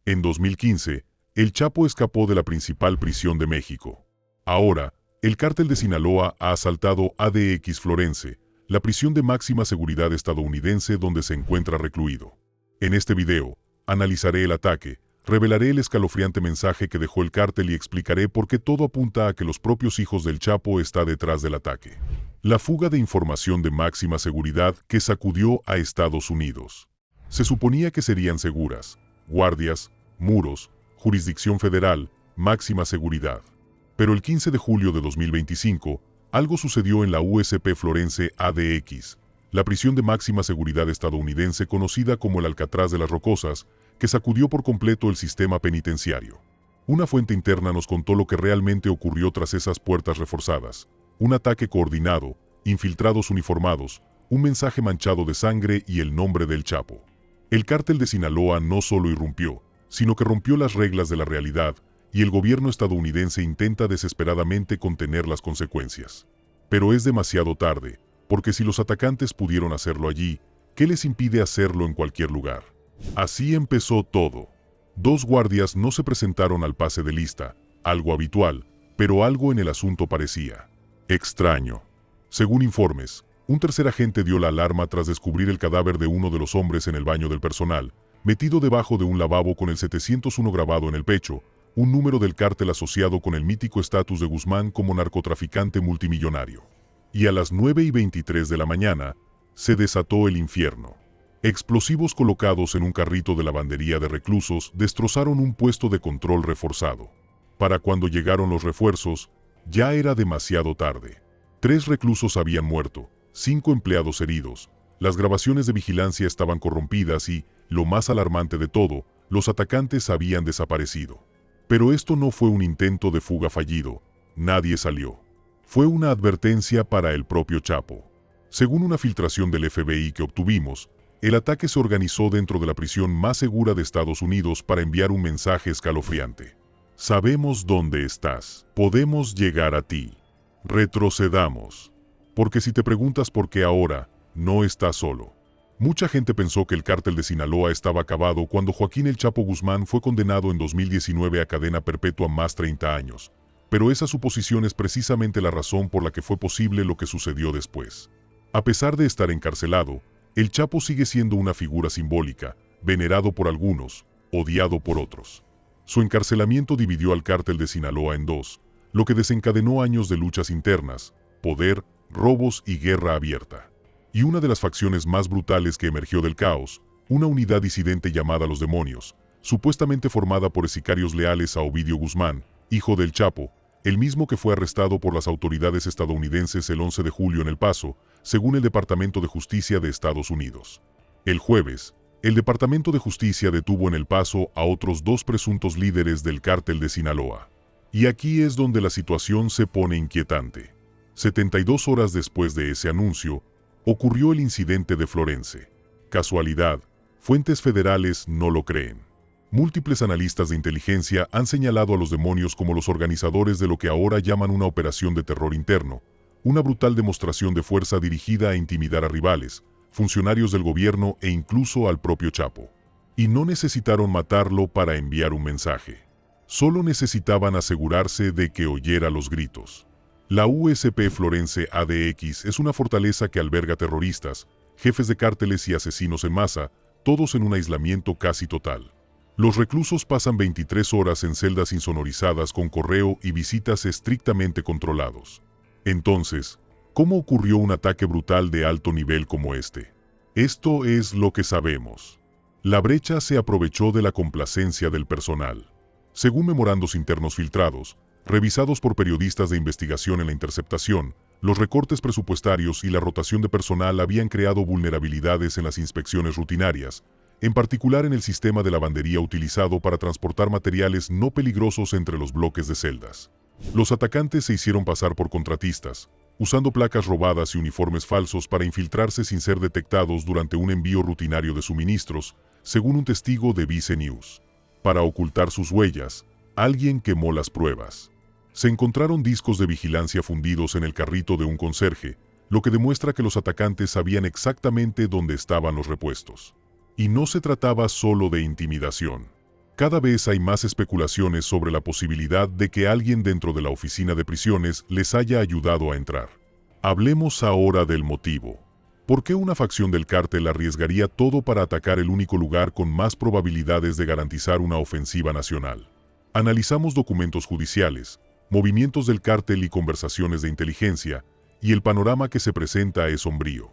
En 2015, el Chapo escapó de la principal prisión de México. Ahora, el cártel de Sinaloa ha asaltado ADX Florence, la prisión de máxima seguridad estadounidense donde se encuentra recluido. En este video, analizaré el ataque, revelaré el escalofriante mensaje que dejó el cártel y explicaré por qué todo apunta a que los propios hijos del Chapo están detrás del ataque. La fuga de información de máxima seguridad que sacudió a Estados Unidos. Se suponía que serían seguras, guardias, muros, jurisdicción federal, máxima seguridad. Pero el 15 de julio de 2025, algo sucedió en la USP Florence ADX, la prisión de máxima seguridad estadounidense conocida como el Alcatraz de las Rocosas, que sacudió por completo el sistema penitenciario. Una fuente interna nos contó lo que realmente ocurrió tras esas puertas reforzadas: un ataque coordinado, infiltrados uniformados, un mensaje manchado de sangre y el nombre del Chapo. El cártel de Sinaloa no solo irrumpió, sino que rompió las reglas de la realidad, y el gobierno estadounidense intenta desesperadamente contener las consecuencias. Pero es demasiado tarde, porque si los atacantes pudieron hacerlo allí, ¿qué les impide hacerlo en cualquier lugar? Así empezó todo. 2 guardias no se presentaron al pase de lista, algo habitual, pero algo en el asunto parecía extraño. Según informes, un tercer agente dio la alarma tras descubrir el cadáver de uno de los hombres en el baño del personal, metido debajo de un lavabo con el 701 grabado en el pecho, un número del cártel asociado con el mítico estatus de Guzmán como narcotraficante multimillonario. Y a las 9:23 de la mañana, se desató el infierno. Explosivos colocados en un carrito de lavandería de reclusos destrozaron un puesto de control reforzado. Para cuando llegaron los refuerzos, ya era demasiado tarde. 3 reclusos habían muerto, 5 empleados heridos, las grabaciones de vigilancia estaban corrompidas y, lo más alarmante de todo, los atacantes habían desaparecido. Pero esto no fue un intento de fuga fallido, nadie salió. Fue una advertencia para el propio Chapo. Según una filtración del FBI que obtuvimos, el ataque se organizó dentro de la prisión más segura de Estados Unidos para enviar un mensaje escalofriante. Sabemos dónde estás, podemos llegar a ti. Retrocedamos. Porque si te preguntas por qué ahora, no estás solo. Mucha gente pensó que el cártel de Sinaloa estaba acabado cuando Joaquín El Chapo Guzmán fue condenado en 2019 a cadena perpetua más 30 años. Pero esa suposición es precisamente la razón por la que fue posible lo que sucedió después. A pesar de estar encarcelado, El Chapo sigue siendo una figura simbólica, venerado por algunos, odiado por otros. Su encarcelamiento dividió al cártel de Sinaloa en dos, lo que desencadenó años de luchas internas, poder, robos y guerra abierta. Y una de las facciones más brutales que emergió del caos, una unidad disidente llamada Los Demonios, supuestamente formada por sicarios leales a Ovidio Guzmán, hijo del Chapo, el mismo que fue arrestado por las autoridades estadounidenses el 11 de julio en El Paso, según el Departamento de Justicia de Estados Unidos. El jueves, el Departamento de Justicia detuvo en El Paso a otros 2 presuntos líderes del cártel de Sinaloa. Y aquí es donde la situación se pone inquietante. 72 horas después de ese anuncio, ocurrió el incidente de Florence. ¿Casualidad? Fuentes federales no lo creen. Múltiples analistas de inteligencia han señalado a los demonios como los organizadores de lo que ahora llaman una operación de terror interno, una brutal demostración de fuerza dirigida a intimidar a rivales, funcionarios del gobierno e incluso al propio Chapo. Y no necesitaron matarlo para enviar un mensaje. Solo necesitaban asegurarse de que oyera los gritos. La USP Florence ADX es una fortaleza que alberga terroristas, jefes de cárteles y asesinos en masa, todos en un aislamiento casi total. Los reclusos pasan 23 horas en celdas insonorizadas con correo y visitas estrictamente controlados. Entonces, ¿cómo ocurrió un ataque brutal de alto nivel como este? Esto es lo que sabemos. La brecha se aprovechó de la complacencia del personal. Según memorandos internos filtrados, revisados por periodistas de investigación en la interceptación, los recortes presupuestarios y la rotación de personal habían creado vulnerabilidades en las inspecciones rutinarias, en particular en el sistema de lavandería utilizado para transportar materiales no peligrosos entre los bloques de celdas. Los atacantes se hicieron pasar por contratistas, usando placas robadas y uniformes falsos para infiltrarse sin ser detectados durante un envío rutinario de suministros, según un testigo de Vice News. Para ocultar sus huellas, alguien quemó las pruebas. Se encontraron discos de vigilancia fundidos en el carrito de un conserje, lo que demuestra que los atacantes sabían exactamente dónde estaban los repuestos. Y no se trataba solo de intimidación. Cada vez hay más especulaciones sobre la posibilidad de que alguien dentro de la oficina de prisiones les haya ayudado a entrar. Hablemos ahora del motivo. ¿Por qué una facción del cártel arriesgaría todo para atacar el único lugar con más probabilidades de garantizar una ofensiva nacional? Analizamos documentos judiciales, movimientos del cártel y conversaciones de inteligencia, y el panorama que se presenta es sombrío.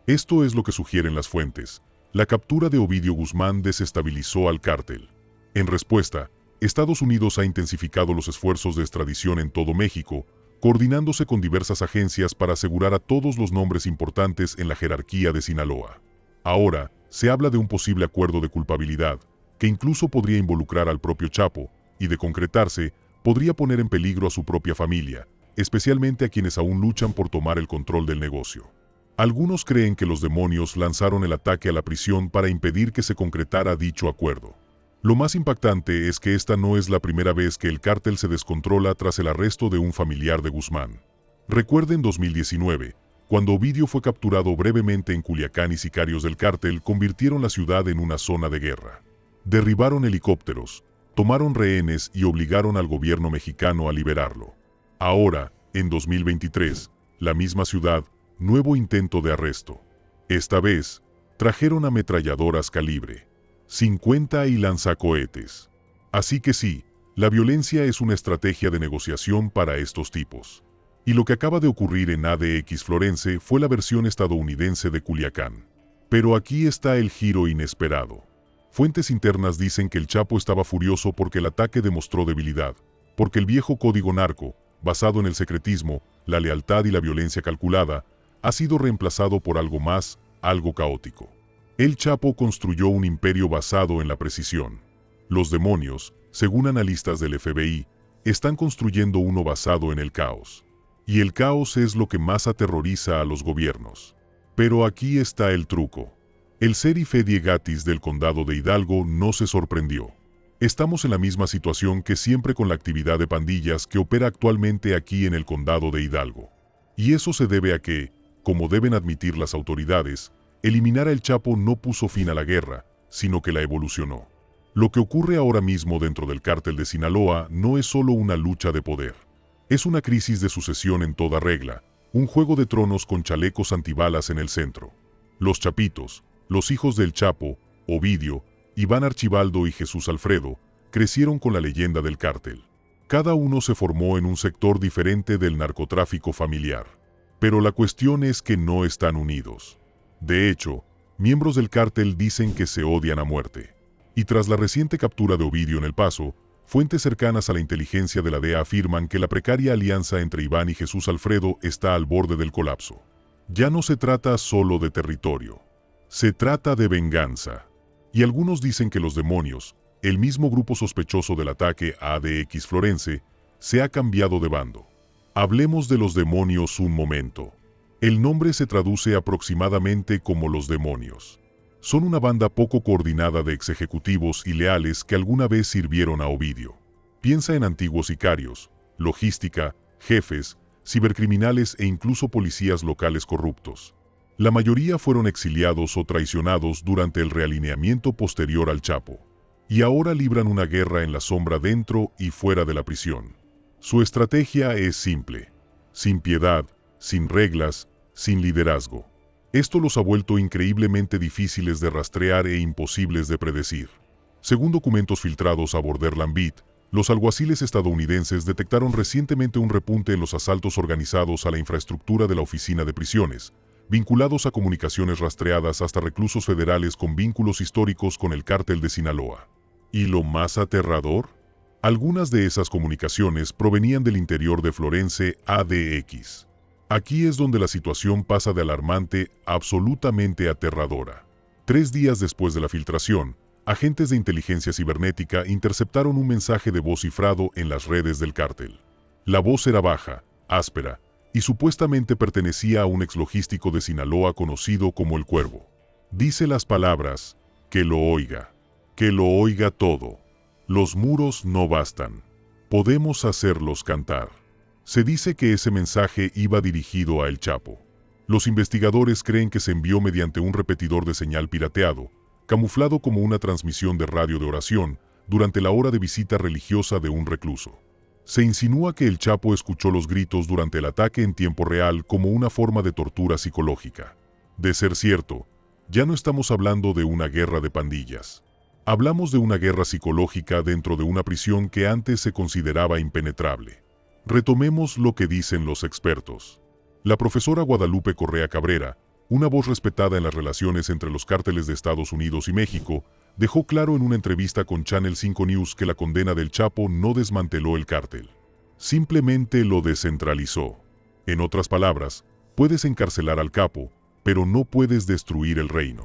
Esto es lo que sugieren las fuentes. La captura de Ovidio Guzmán desestabilizó al cártel. En respuesta, Estados Unidos ha intensificado los esfuerzos de extradición en todo México, coordinándose con diversas agencias para asegurar a todos los nombres importantes en la jerarquía de Sinaloa. Ahora, se habla de un posible acuerdo de culpabilidad, que incluso podría involucrar al propio Chapo, y de concretarse, podría poner en peligro a su propia familia, especialmente a quienes aún luchan por tomar el control del negocio. Algunos creen que los demonios lanzaron el ataque a la prisión para impedir que se concretara dicho acuerdo. Lo más impactante es que esta no es la primera vez que el cártel se descontrola tras el arresto de un familiar de Guzmán. Recuerden 2019, cuando Ovidio fue capturado brevemente en Culiacán y sicarios del cártel convirtieron la ciudad en una zona de guerra. Derribaron helicópteros, tomaron rehenes y obligaron al gobierno mexicano a liberarlo. Ahora, en 2023, la misma ciudad, nuevo intento de arresto. Esta vez, trajeron ametralladoras calibre 50 y lanzacohetes. Así que sí, la violencia es una estrategia de negociación para estos tipos. Y lo que acaba de ocurrir en ADX Florence fue la versión estadounidense de Culiacán. Pero aquí está el giro inesperado. Fuentes internas dicen que el Chapo estaba furioso porque el ataque demostró debilidad, porque el viejo código narco, basado en el secretismo, la lealtad y la violencia calculada, ha sido reemplazado por algo más, algo caótico. El Chapo construyó un imperio basado en la precisión. Los demonios, según analistas del FBI, están construyendo uno basado en el caos. Y el caos es lo que más aterroriza a los gobiernos. Pero aquí está el truco. El sheriff Eddie Gatis del condado de Hidalgo no se sorprendió. Estamos en la misma situación que siempre con la actividad de pandillas que opera actualmente aquí en el condado de Hidalgo. Y eso se debe a que, como deben admitir las autoridades, eliminar a El Chapo no puso fin a la guerra, sino que la evolucionó. Lo que ocurre ahora mismo dentro del cártel de Sinaloa no es solo una lucha de poder. Es una crisis de sucesión en toda regla, un juego de tronos con chalecos antibalas en el centro. Los Chapitos, los hijos del Chapo, Ovidio, Iván Archibaldo y Jesús Alfredo, crecieron con la leyenda del cártel. Cada uno se formó en un sector diferente del narcotráfico familiar. Pero la cuestión es que no están unidos. De hecho, miembros del cártel dicen que se odian a muerte. Y tras la reciente captura de Ovidio en El Paso, fuentes cercanas a la inteligencia de la DEA afirman que la precaria alianza entre Iván y Jesús Alfredo está al borde del colapso. Ya no se trata solo de territorio. Se trata de venganza. Y algunos dicen que los demonios, el mismo grupo sospechoso del ataque a ADX Florence, se ha cambiado de bando. Hablemos de los demonios un momento. El nombre se traduce aproximadamente como los demonios. Son una banda poco coordinada de executivos y leales que alguna vez sirvieron a Ovidio. Piensa en antiguos sicarios, logística, jefes, cibercriminales e incluso policías locales corruptos. La mayoría fueron exiliados o traicionados durante el realineamiento posterior al Chapo. Y ahora libran una guerra en la sombra dentro y fuera de la prisión. Su estrategia es simple: sin piedad, sin reglas, sin liderazgo. Esto los ha vuelto increíblemente difíciles de rastrear e imposibles de predecir. Según documentos filtrados a Borderland Beat, los alguaciles estadounidenses detectaron recientemente un repunte en los asaltos organizados a la infraestructura de la oficina de prisiones, vinculados a comunicaciones rastreadas hasta reclusos federales con vínculos históricos con el cártel de Sinaloa. ¿Y lo más aterrador? Algunas de esas comunicaciones provenían del interior de Florence ADX. Aquí es donde la situación pasa de alarmante a absolutamente aterradora. 3 días después de la filtración, agentes de inteligencia cibernética interceptaron un mensaje de voz cifrado en las redes del cártel. La voz era baja, áspera, y supuestamente pertenecía a un exlogístico de Sinaloa conocido como El Cuervo. Dice las palabras: que lo oiga todo. Los muros no bastan. Podemos hacerlos cantar. Se dice que ese mensaje iba dirigido a El Chapo. Los investigadores creen que se envió mediante un repetidor de señal pirateado, camuflado como una transmisión de radio de oración, durante la hora de visita religiosa de un recluso. Se insinúa que el Chapo escuchó los gritos durante el ataque en tiempo real como una forma de tortura psicológica. De ser cierto, ya no estamos hablando de una guerra de pandillas. Hablamos de una guerra psicológica dentro de una prisión que antes se consideraba impenetrable. Retomemos lo que dicen los expertos. La profesora Guadalupe Correa Cabrera, una voz respetada en las relaciones entre los cárteles de Estados Unidos y México, dejó claro en una entrevista con Channel 5 News que la condena del Chapo no desmanteló el cártel. Simplemente lo descentralizó. En otras palabras, puedes encarcelar al capo, pero no puedes destruir el reino.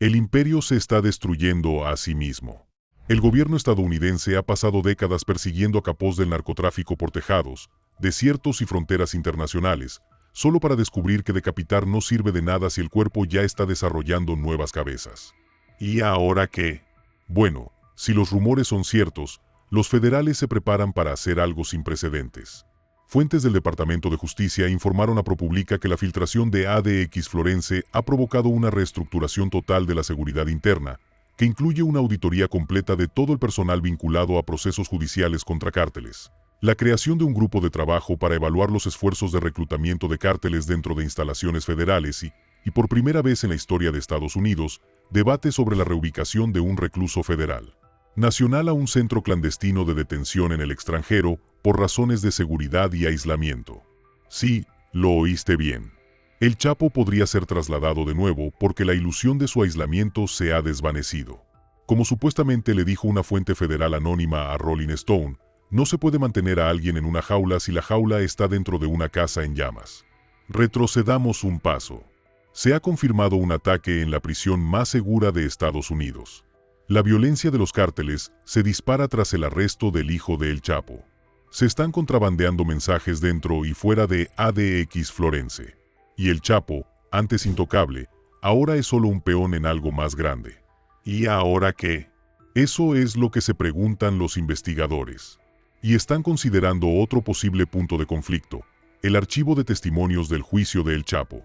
El imperio se está destruyendo a sí mismo. El gobierno estadounidense ha pasado décadas persiguiendo a capos del narcotráfico por tejados, desiertos y fronteras internacionales, solo para descubrir que decapitar no sirve de nada si el cuerpo ya está desarrollando nuevas cabezas. ¿Y ahora qué? Bueno, si los rumores son ciertos, los federales se preparan para hacer algo sin precedentes. Fuentes del Departamento de Justicia informaron a ProPublica que la filtración de ADX Florense ha provocado una reestructuración total de la seguridad interna, que incluye una auditoría completa de todo el personal vinculado a procesos judiciales contra cárteles, la creación de un grupo de trabajo para evaluar los esfuerzos de reclutamiento de cárteles dentro de instalaciones federales y por primera vez en la historia de Estados Unidos, debate sobre la reubicación de un recluso federal nacional a un centro clandestino de detención en el extranjero por razones de seguridad y aislamiento. Sí, lo oíste bien. El Chapo podría ser trasladado de nuevo porque la ilusión de su aislamiento se ha desvanecido. Como supuestamente le dijo una fuente federal anónima a Rolling Stone, no se puede mantener a alguien en una jaula si la jaula está dentro de una casa en llamas. Retrocedamos un paso. Se ha confirmado un ataque en la prisión más segura de Estados Unidos. La violencia de los cárteles se dispara tras el arresto del hijo de El Chapo. Se están contrabandeando mensajes dentro y fuera de ADX Florense. Y El Chapo, antes intocable, ahora es solo un peón en algo más grande. ¿Y ahora qué? Eso es lo que se preguntan los investigadores. Y están considerando otro posible punto de conflicto, el archivo de testimonios del juicio de El Chapo.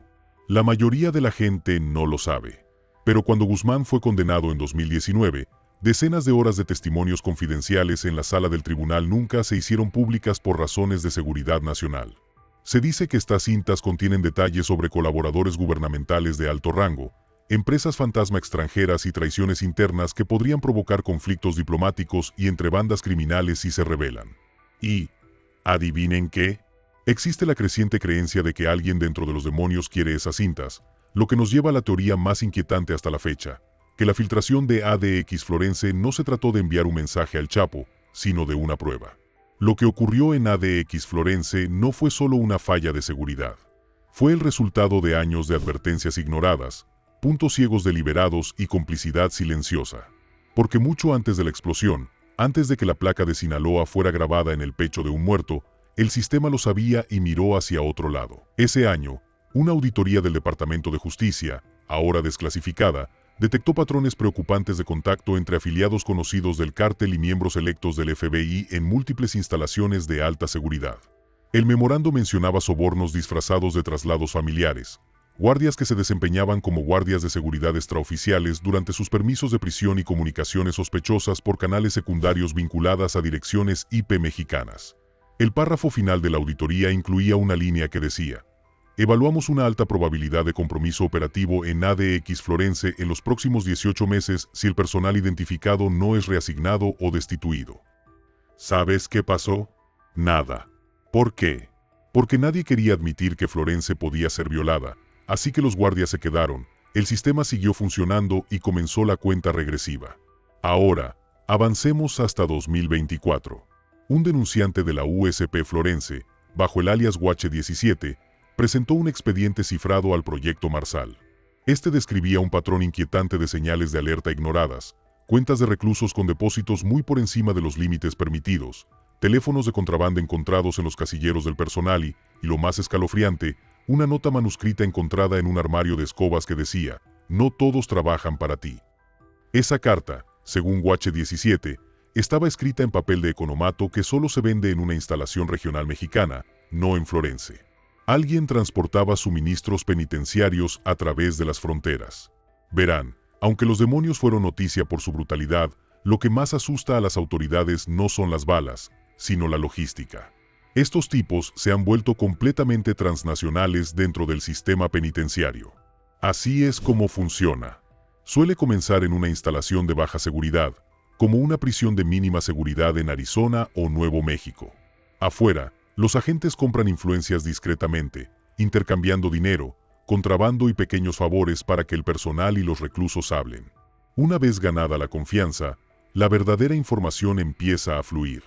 La mayoría de la gente no lo sabe. Pero cuando Guzmán fue condenado en 2019, decenas de horas de testimonios confidenciales en la sala del tribunal nunca se hicieron públicas por razones de seguridad nacional. Se dice que estas cintas contienen detalles sobre colaboradores gubernamentales de alto rango, empresas fantasma extranjeras y traiciones internas que podrían provocar conflictos diplomáticos y entre bandas criminales si se revelan. Y, ¿adivinen qué? Existe la creciente creencia de que alguien dentro de los demonios quiere esas cintas, lo que nos lleva a la teoría más inquietante hasta la fecha, que la filtración de ADX Florense no se trató de enviar un mensaje al Chapo, sino de una prueba. Lo que ocurrió en ADX Florense no fue solo una falla de seguridad. Fue el resultado de años de advertencias ignoradas, puntos ciegos deliberados y complicidad silenciosa. Porque mucho antes de la explosión, antes de que la placa de Sinaloa fuera grabada en el pecho de un muerto, el sistema lo sabía y miró hacia otro lado. Ese año, una auditoría del Departamento de Justicia, ahora desclasificada, detectó patrones preocupantes de contacto entre afiliados conocidos del cártel y miembros electos del FBI en múltiples instalaciones de alta seguridad. El memorando mencionaba sobornos disfrazados de traslados familiares, guardias que se desempeñaban como guardias de seguridad extraoficiales durante sus permisos de prisión y comunicaciones sospechosas por canales secundarios vinculadas a direcciones IP mexicanas. El párrafo final de la auditoría incluía una línea que decía: evaluamos una alta probabilidad de compromiso operativo en ADX Florense en los próximos 18 meses si el personal identificado no es reasignado o destituido. ¿Sabes qué pasó? Nada. ¿Por qué? Porque nadie quería admitir que Florense podía ser violada, así que los guardias se quedaron, el sistema siguió funcionando y comenzó la cuenta regresiva. Ahora, avancemos hasta 2024. Un denunciante de la USP Florense, bajo el alias Guache 17, presentó un expediente cifrado al Proyecto Marsal. Este describía un patrón inquietante de señales de alerta ignoradas, cuentas de reclusos con depósitos muy por encima de los límites permitidos, teléfonos de contrabando encontrados en los casilleros del personal y lo más escalofriante, una nota manuscrita encontrada en un armario de escobas que decía: no todos trabajan para ti. Esa carta, según Guache 17, estaba escrita en papel de economato que solo se vende en una instalación regional mexicana, no en Florense. Alguien transportaba suministros penitenciarios a través de las fronteras. Verán, aunque los demonios fueron noticia por su brutalidad, lo que más asusta a las autoridades no son las balas, sino la logística. Estos tipos se han vuelto completamente transnacionales dentro del sistema penitenciario. Así es como funciona. Suele comenzar en una instalación de baja seguridad, como una prisión de mínima seguridad en Arizona o Nuevo México. Afuera, los agentes compran influencias discretamente, intercambiando dinero, contrabando y pequeños favores para que el personal y los reclusos hablen. Una vez ganada la confianza, la verdadera información empieza a fluir.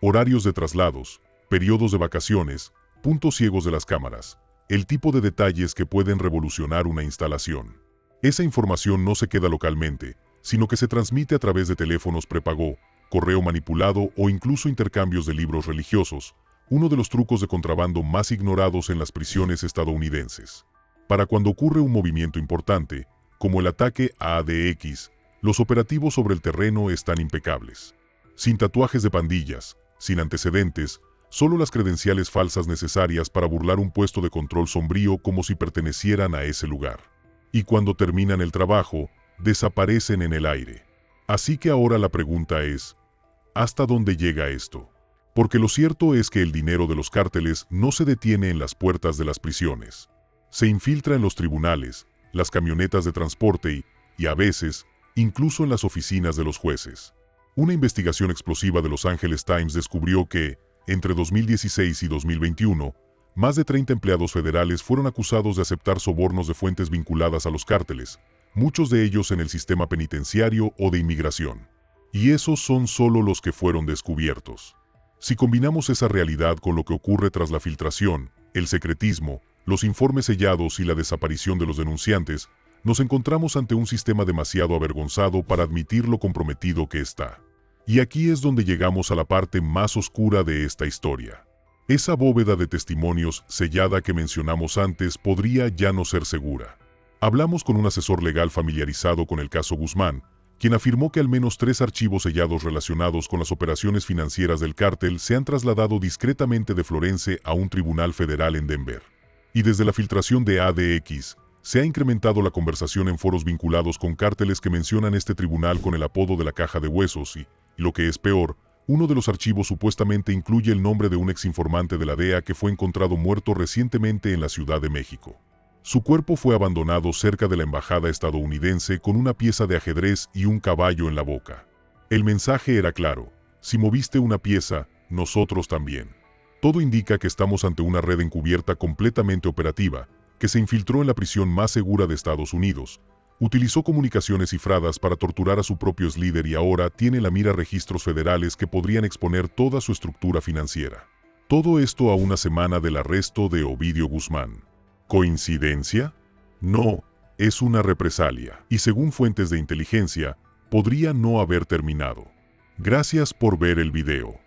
Horarios de traslados, periodos de vacaciones, puntos ciegos de las cámaras, el tipo de detalles que pueden revolucionar una instalación. Esa información no se queda localmente, sino que se transmite a través de teléfonos prepago, correo manipulado o incluso intercambios de libros religiosos, uno de los trucos de contrabando más ignorados en las prisiones estadounidenses. Para cuando ocurre un movimiento importante, como el ataque a ADX, los operativos sobre el terreno están impecables. Sin tatuajes de pandillas, sin antecedentes, solo las credenciales falsas necesarias para burlar un puesto de control sombrío como si pertenecieran a ese lugar. Y cuando terminan el trabajo, desaparecen en el aire. Así que ahora la pregunta es, ¿hasta dónde llega esto? Porque lo cierto es que el dinero de los cárteles no se detiene en las puertas de las prisiones. Se infiltra en los tribunales, las camionetas de transporte y a veces, incluso en las oficinas de los jueces. Una investigación explosiva de Los Angeles Times descubrió que, entre 2016 y 2021, más de 30 empleados federales fueron acusados de aceptar sobornos de fuentes vinculadas a los cárteles, muchos de ellos en el sistema penitenciario o de inmigración. Y esos son solo los que fueron descubiertos. Si combinamos esa realidad con lo que ocurre tras la filtración, el secretismo, los informes sellados y la desaparición de los denunciantes, nos encontramos ante un sistema demasiado avergonzado para admitir lo comprometido que está. Y aquí es donde llegamos a la parte más oscura de esta historia. Esa bóveda de testimonios sellada que mencionamos antes podría ya no ser segura. Hablamos con un asesor legal familiarizado con el caso Guzmán, quien afirmó que al menos 3 archivos sellados relacionados con las operaciones financieras del cártel se han trasladado discretamente de Florence a un tribunal federal en Denver. Y desde la filtración de ADX, se ha incrementado la conversación en foros vinculados con cárteles que mencionan este tribunal con el apodo de la caja de huesos y, lo que es peor, uno de los archivos supuestamente incluye el nombre de un exinformante de la DEA que fue encontrado muerto recientemente en la Ciudad de México. Su cuerpo fue abandonado cerca de la embajada estadounidense con una pieza de ajedrez y un caballo en la boca. El mensaje era claro: si moviste una pieza, nosotros también. Todo indica que estamos ante una red encubierta completamente operativa, que se infiltró en la prisión más segura de Estados Unidos, utilizó comunicaciones cifradas para torturar a su propio líder y ahora tiene en la mira registros federales que podrían exponer toda su estructura financiera. Todo esto a una semana del arresto de Ovidio Guzmán. ¿Coincidencia? No, es una represalia, y según fuentes de inteligencia, podría no haber terminado. Gracias por ver el video.